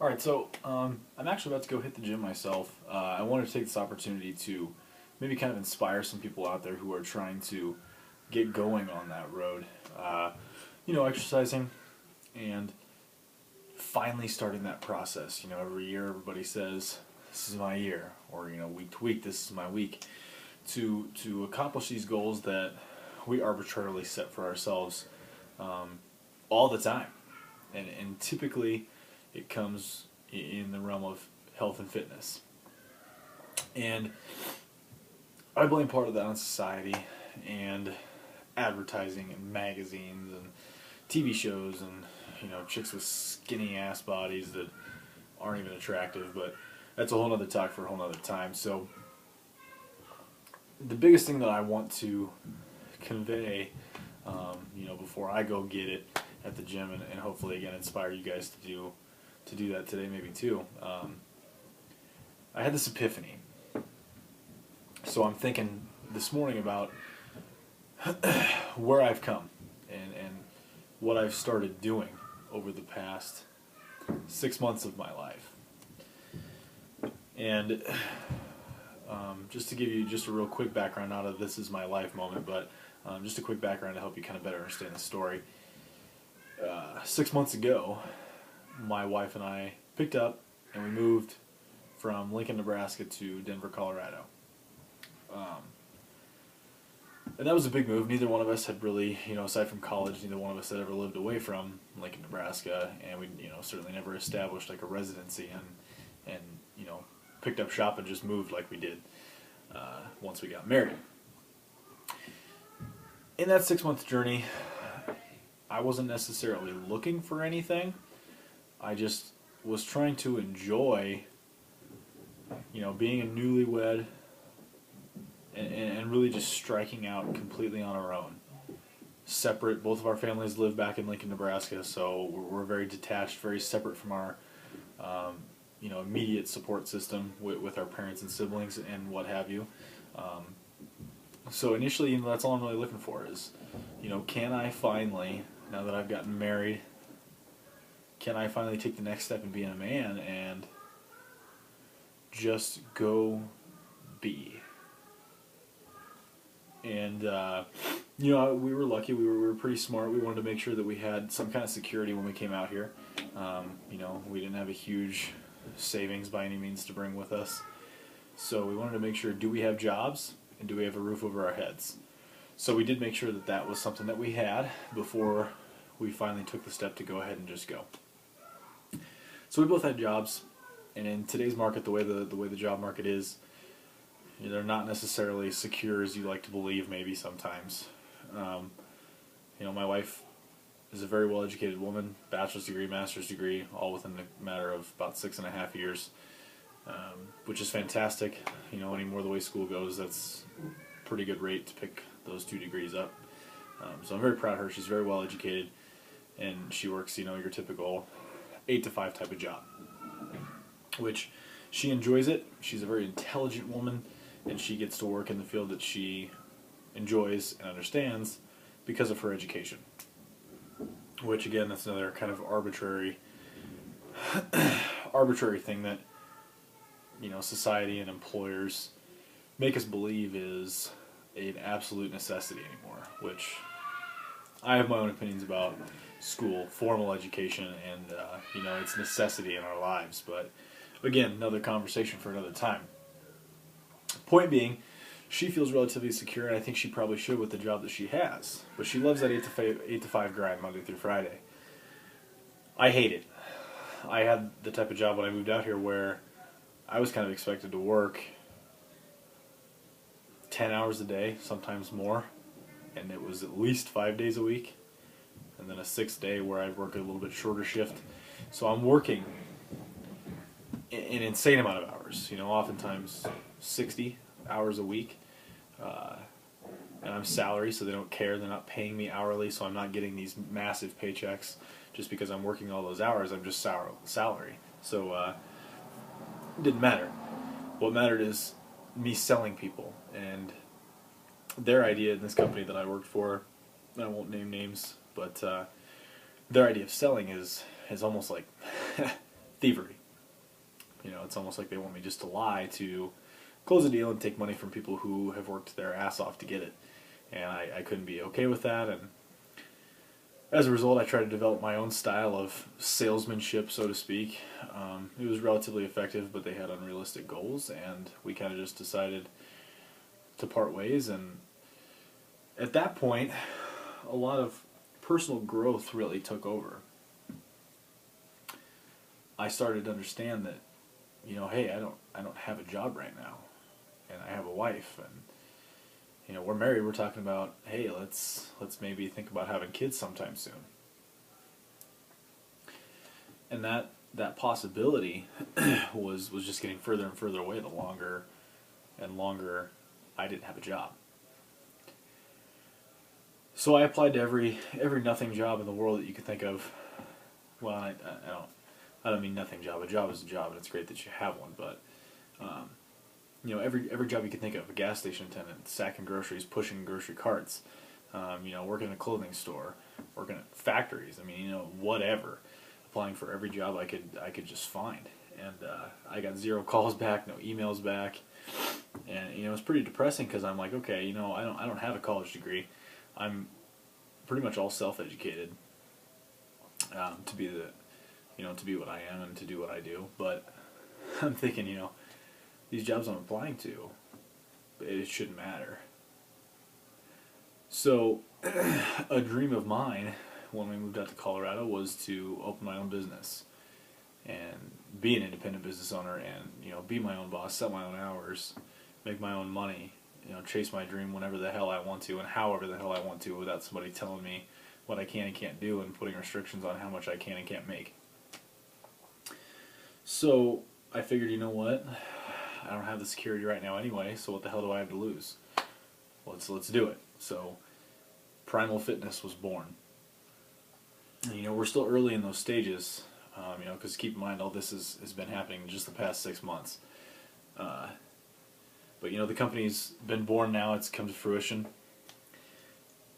Alright, so I'm actually about to go hit the gym myself. I wanted to take this opportunity to maybe kind of inspire some people out there who are trying to get going on that road. Uh, Exercising and finally starting that process. Every year everybody says, this is my year, or, week to week, this is my week. To accomplish these goals that we arbitrarily set for ourselves um, all the time. And typically it comes in the realm of health and fitness. And I blame part of that on society and advertising and magazines and TV shows and chicks with skinny ass bodies that aren't even attractive. But that's a whole other talk for a whole other time. So the biggest thing that I want to convey, before I go get it at the gym, and hopefully again inspire you guys to do that today maybe too. I had this epiphany. So I'm thinking this morning about where I've come and what I've started doing over the past 6 months of my life. And just to give you just a real quick background, not of this is my life moment, but just a quick background to help you kind of better understand the story. 6 months ago, my wife and I picked up and we moved from Lincoln, Nebraska to Denver, Colorado. Um, and that was a big move. Neither one of us had really, aside from college, neither one of us had ever lived away from Lincoln, Nebraska, and we, certainly never established like a residency and picked up shop and just moved like we did once we got married. In that 6 month journey, I wasn't necessarily looking for anything. I just was trying to enjoy, being a newlywed and really just striking out completely on our own. Separate, both of our families live back in Lincoln, Nebraska, so we're very detached, very separate from our, immediate support system with our parents and siblings and what have you. So initially, that's all I'm really looking for is, can I finally, now that I've gotten married, can I finally take the next step in being a man and just go be? And, we were lucky. We were pretty smart. We wanted to make sure that we had some kind of security when we came out here. We didn't have a huge savings by any means to bring with us. So we wanted to make sure, do we have jobs and do we have a roof over our heads? So we did make sure that that was something that we had before we finally took the step to go ahead and just go. So we both had jobs, and in today's market, the way the job market is, they're not necessarily secure as you like to believe. Maybe sometimes, my wife is a very well-educated woman, bachelor's degree, master's degree, all within a matter of about 6.5 years, which is fantastic. Anymore the way school goes, that's a pretty good rate to pick those 2 degrees up. So I'm very proud of her. She's very well-educated, and she works, your typical 8 to 5 type of job, which she enjoys it. She's a very intelligent woman, and she gets to work in the field that she enjoys and understands because of her education. Which again, that's another kind of arbitrary thing that society and employers make us believe is an absolute necessity anymore. Which I have my own opinions about school, formal education, and its necessity in our lives. But again, another conversation for another time. Point being, she feels relatively secure, and I think she probably should with the job that she has. But she loves that 8 to 5 grind Monday through Friday. I hate it. I had the type of job when I moved out here where I was kind of expected to work 10 hours a day, sometimes more, and it was at least 5 days a week, and then a 6th day where I'd work a little bit shorter shift. So I'm working an insane amount of hours, oftentimes 60 hours a week, and I'm salary, so they don't care. They're not paying me hourly, so I'm not getting these massive paychecks just because I'm working all those hours. I'm just salary. So it didn't matter. What mattered is me selling people, and their idea in this company that I worked for, I won't name names, but their idea of selling is almost like thievery. You know, it's almost like they want me just to lie to close a deal and take money from people who have worked their ass off to get it. And I couldn't be okay with that, and as a result, I tried to develop my own style of salesmanship, so to speak. It was relatively effective, but they had unrealistic goals, and we kind of just decided to part ways. And at that point, a lot of personal growth really took over. I started to understand that, you know, hey, I don't have a job right now, and I have a wife, and you know, we're married. We're talking about, hey, let's maybe think about having kids sometime soon. And that possibility was just getting further and further away the longer and longer I didn't have a job. So I applied to every nothing job in the world that you could think of. Well, I don't mean nothing job. A job is a job, and it's great that you have one. But you know, every job you can think of: a gas station attendant, sacking groceries, pushing grocery carts, you know, working in a clothing store, working at factories. I mean, you know, whatever. Applying for every job I could just find, and I got 0 calls back, no emails back, and you know, it's pretty depressing because I'm like, okay, you know, I don't have a college degree. I'm pretty much all self-educated to be to be what I am and to do what I do. But I'm thinking, you know, these jobs I'm applying to, it shouldn't matter. So, a dream of mine when we moved out to Colorado was to open my own business and be an independent business owner, and you know, be my own boss, set my own hours, make my own money, you know, chase my dream whenever the hell I want to and however the hell I want to, without somebody telling me what I can and can't do and putting restrictions on how much I can and can't make. So I figured, you know what, I don't have the security right now anyway, so what the hell do I have to lose? Let's do it. So Primal Fitness was born. And, you know, we're still early in those stages, you know, because keep in mind all this has been happening just the past 6 months. But you know, the company's been born now; it's come to fruition,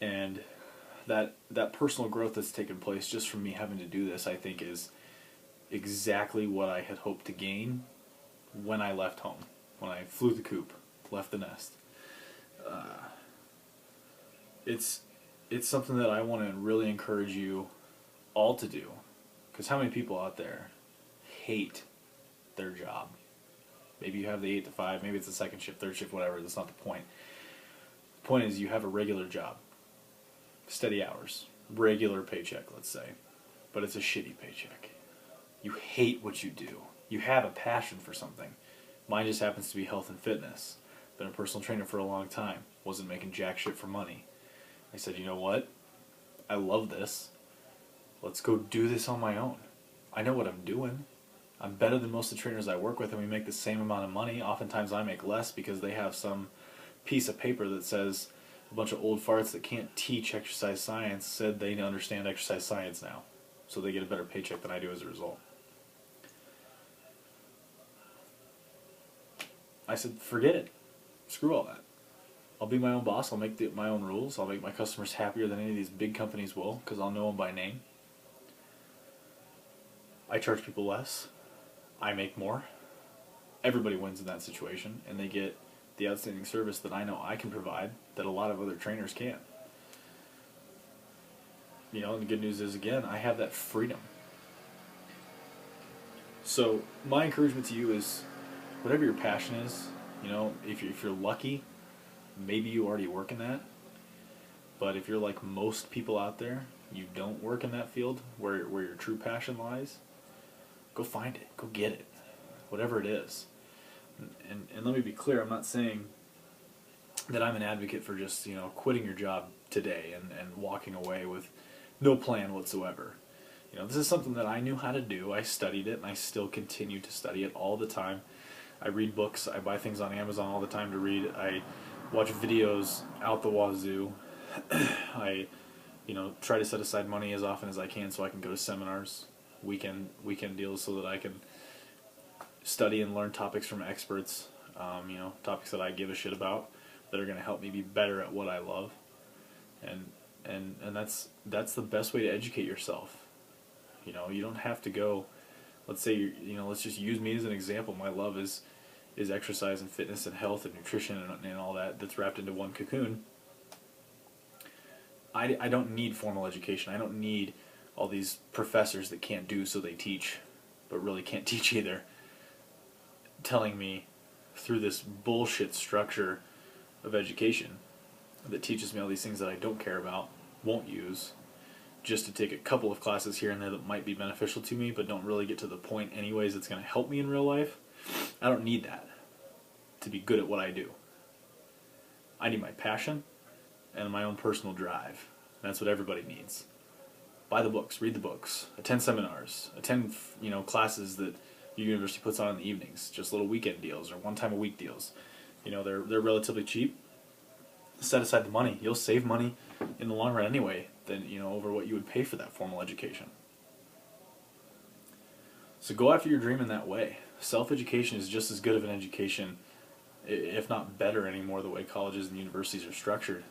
and that personal growth that's taken place just from me having to do this, I think, is exactly what I had hoped to gain when I left home, when I flew the coop, left the nest. It's something that I want to really encourage you all to do, because how many people out there hate their job? Maybe you have the 8 to 5, maybe it's a second shift, third shift, whatever. That's not the point. The point is you have a regular job, steady hours, regular paycheck, let's say, but it's a shitty paycheck. You hate what you do. You have a passion for something. Mine just happens to be health and fitness. Been a personal trainer for a long time. Wasn't making jack shit for money. I said, you know what? I love this. Let's go do this on my own. I know what I'm doing. I'm better than most of the trainers I work with, and we make the same amount of money. Oftentimes I make less because they have some piece of paper that says a bunch of old farts that can't teach exercise science said they understand exercise science now. So they get a better paycheck than I do as a result. I said, forget it. Screw all that. I'll be my own boss. I'll make my own rules. I'll make my customers happier than any of these big companies will, because I'll know them by name. I charge people less. I make more. Everybody wins in that situation, and they get the outstanding service that I know I can provide that a lot of other trainers can't. You know, and the good news is, again, I have that freedom. So my encouragement to you is, whatever your passion is, you know, if you're lucky, maybe you already work in that. But if you're like most people out there, you don't work in that field where your true passion lies, go find it. Go get it. Whatever it is. And let me be clear, I'm not saying that I'm an advocate for just, you know, quitting your job today and walking away with no plan whatsoever. You know, this is something that I knew how to do. I studied it, and I still continue to study it all the time. I read books. I buy things on Amazon all the time to read. I watch videos out the wazoo. I, you know, try to set aside money as often as I can so I can go to seminars, weekend deals, so that I can study and learn topics from experts, you know, topics that I give a shit about that are going to help me be better at what I love. And that's the best way to educate yourself. You know, you don't have to go Let's say let's just use me as an example. My love is exercise and fitness and health and nutrition and all that's wrapped into one cocoon. I don't need formal education. I don't need all these professors that can't do so they teach, but really can't teach either, telling me through this bullshit structure of education that teaches me all these things that I don't care about, won't use, just to take a couple of classes here and there that might be beneficial to me, but don't really get to the point anyways that's going to help me in real life. I don't need that to be good at what I do. I need my passion and my own personal drive. That's what everybody needs. Buy the books, read the books, attend seminars, attend classes that your university puts on in the evenings, just little weekend deals or one time a week deals. They're relatively cheap. Set aside the money. You'll save money in the long run anyway than over what you would pay for that formal education. So go after your dream in that way. Self-education is just as good of an education, if not better anymore, the way colleges and universities are structured.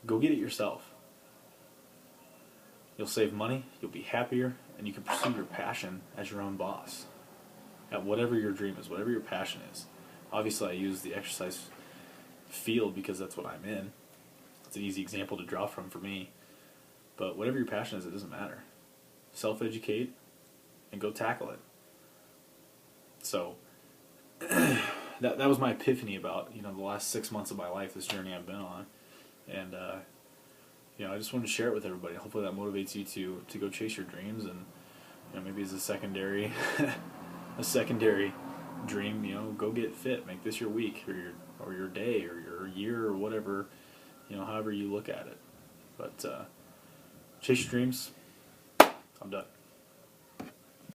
Go get it yourself. You'll save money, you'll be happier, and you can pursue your passion as your own boss. At whatever your dream is, whatever your passion is. Obviously I use the exercise field because that's what I'm in. It's an easy example to draw from for me. But whatever your passion is, it doesn't matter. Self-educate and go tackle it. So that was my epiphany about the last 6 months of my life, this journey I've been on. And I just wanted to share it with everybody. Hopefully that motivates you to go chase your dreams, and maybe as a secondary dream, go get fit. Make this your week or your day or your year or whatever, however you look at it. But chase your dreams. I'm done.